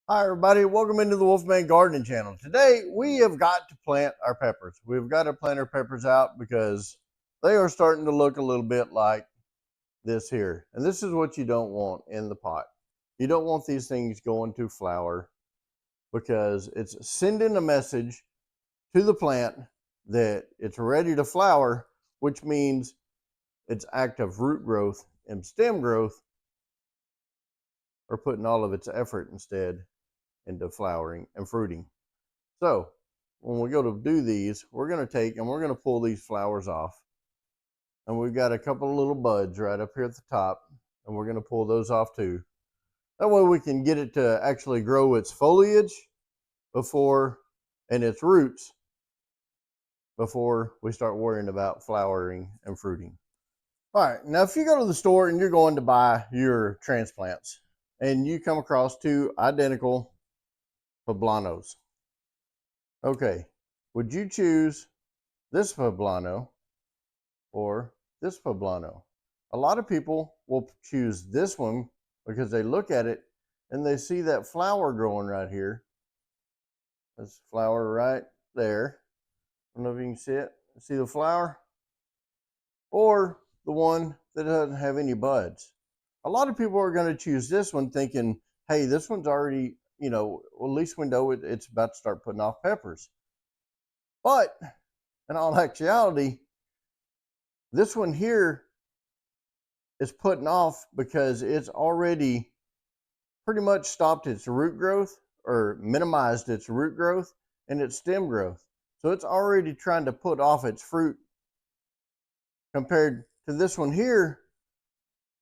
Hi everybody, welcome into the Wolfman Gardening Channel. Today we have got to plant our peppers. We've got to plant our peppers out because they are starting to look a little bit like this here. And this is what you don't want in the pot. You don't want these things going to flower because it's sending a message to the plant that it's ready to flower, which means its active root growth and stem growth are putting all of its effort instead into flowering and fruiting. So when we go to do these, we're going to take and we're going to pull these flowers off. And we've got a couple of little buds right up here at the top, and we're going to pull those off too. That way we can get it to actually grow its foliage before and its roots before we start worrying about flowering and fruiting. All right, now if you go to the store and you're going to buy your transplants and you come across two identical poblanos, okay, would you choose this poblano or this poblano? A lot of people will choose this one because they look at it and they see that flower growing right here. This flower right there. I don't know if you can see it. See the flower? Or the one that doesn't have any buds. A lot of people are going to choose this one thinking, hey, this one's already, well, at least we know it's about to start putting off peppers. But in all actuality, this one here is putting off because it's already pretty much stopped its root growth or minimized its root growth and its stem growth. So it's already trying to put off its fruit. Compared to this one here,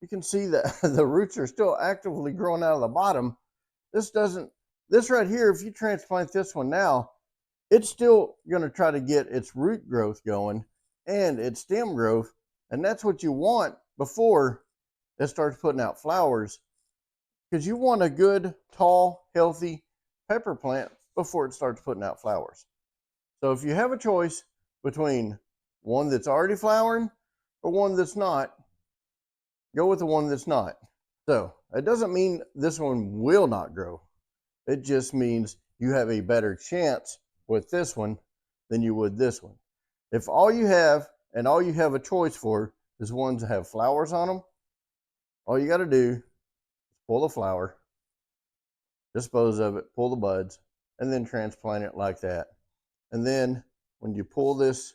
you can see that the roots are still actively growing out of the bottom. This right here, if you transplant this one now, it's still going to try to get its root growth going and its stem growth. And that's what you want before it starts putting out flowers, because you want a good, tall, healthy pepper plant before it starts putting out flowers. So if you have a choice between one that's already flowering or one that's not, go with the one that's not. So it doesn't mean this one will not grow. It just means you have a better chance with this one than you would this one. If all you have and all you have a choice for is ones that have flowers on them, all you got to do is pull the flower, dispose of it, pull the buds, and then transplant it like that. And then when you pull this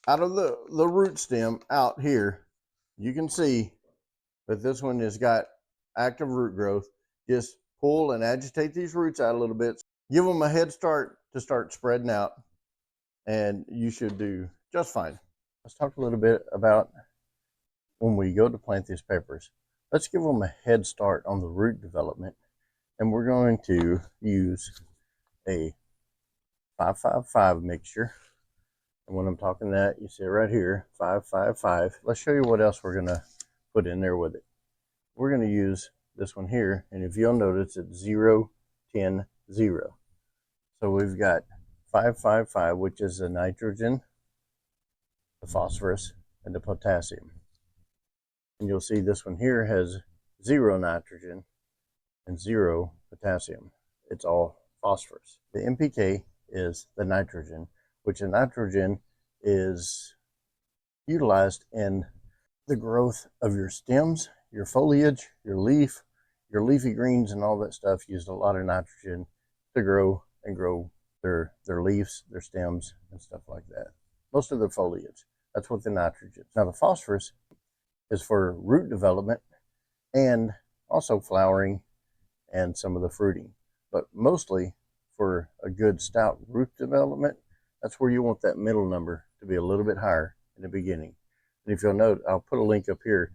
out of the root stem out here, you can see that this one has got active root growth. Just pull and agitate these roots out a little bit. Give them a head start to start spreading out, and you should do just fine. Let's talk a little bit about when we go to plant these peppers. Let's give them a head start on the root development, and we're going to use a 5-5-5 mixture. And when I'm talking that, you see it right here, 5-5-5. Let's show you what else we're going to put in there with it. We're going to use this one here, and if you'll notice, it's 0-10-0. So we've got 5-5-5, which is the nitrogen, the phosphorus, and the potassium. And you'll see this one here has 0 nitrogen and 0 potassium. It's all phosphorus. The NPK is the nitrogen, which the nitrogen is utilized in the growth of your stems, your foliage, your leaf, your leafy greens, and all that stuff used a lot of nitrogen to grow their leaves, their stems, and stuff like that. Most of their foliage. That's what the nitrogen is. Now the phosphorus is for root development and also flowering and some of the fruiting, but mostly for a good stout root development. That's where you want that middle number to be a little bit higher in the beginning. And if you'll note, I'll put a link up here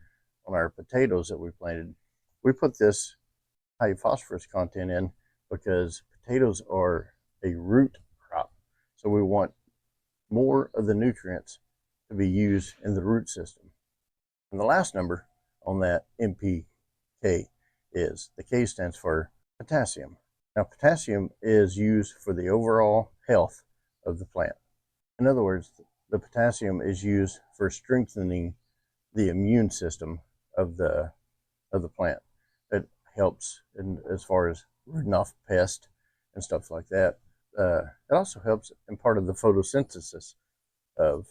on our potatoes that we planted. We put this high phosphorus content in because potatoes are a root crop. So we want more of the nutrients to be used in the root system. And the last number on that NPK is, the K stands for potassium. Now potassium is used for the overall health of the plant. In other words, the potassium is used for strengthening the immune system of the plant. It helps as far as rooting off pests and stuff like that. It also helps in part of the photosynthesis of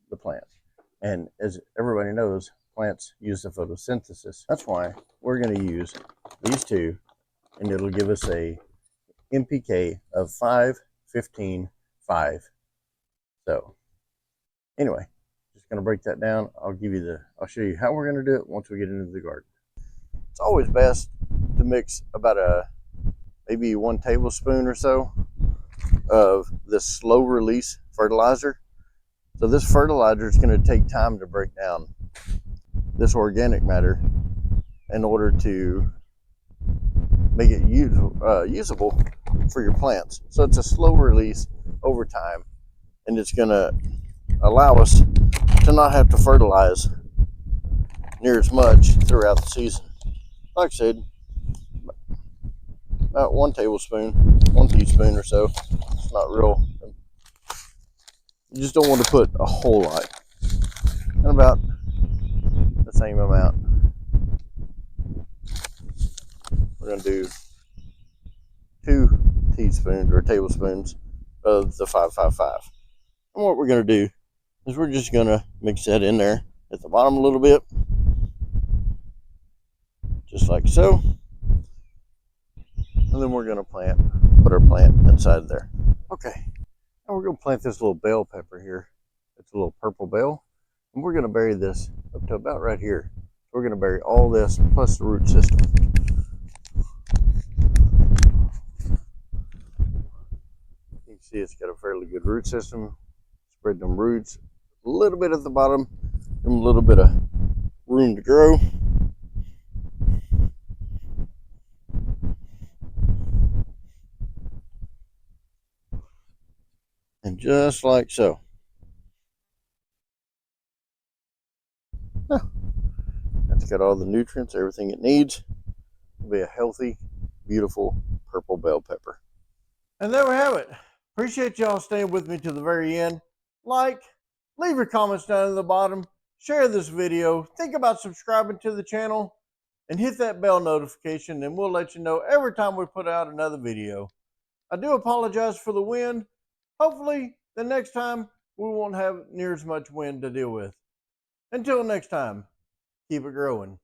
the plant. And as everybody knows, plants use the photosynthesis. That's why we're going to use these two, and it'll give us a NPK of 5, 15, 5. So anyway, just going to break that down. I'll show you how we're going to do it once we get into the garden. It's always best to mix about maybe 1 tablespoon or so of this slow release fertilizer. So this fertilizer is going to take time to break down this organic matter in order to make it usable for your plants. So it's a slow release over time, and it's going to allow us to not have to fertilize near as much throughout the season. Like I said, about 1 tablespoon, 1 teaspoon or so. It's not real. You just don't want to put a whole lot. And about the same amount. We're going to do 2 teaspoons or tablespoons of the 555. And what we're going to do is we're just going to mix that in there at the bottom a little bit, just like so. And then we're going to put our plant inside there. Okay, now we're going to plant this little bell pepper here. It's a little purple bell, and we're going to bury this up to about right here. We're going to bury all this plus the root system. You can see it's got a fairly good root system. Spread them roots a little bit at the bottom, give them a little bit of room to grow. And just like so. That's got all the nutrients, everything it needs to be a healthy, beautiful purple bell pepper. And there we have it. Appreciate y'all staying with me to the very end. Like, leave your comments down at the bottom, share this video, think about subscribing to the channel, and hit that bell notification, and we'll let you know every time we put out another video. I do apologize for the wind. Hopefully, the next time we won't have near as much wind to deal with. Until next time, keep it growing.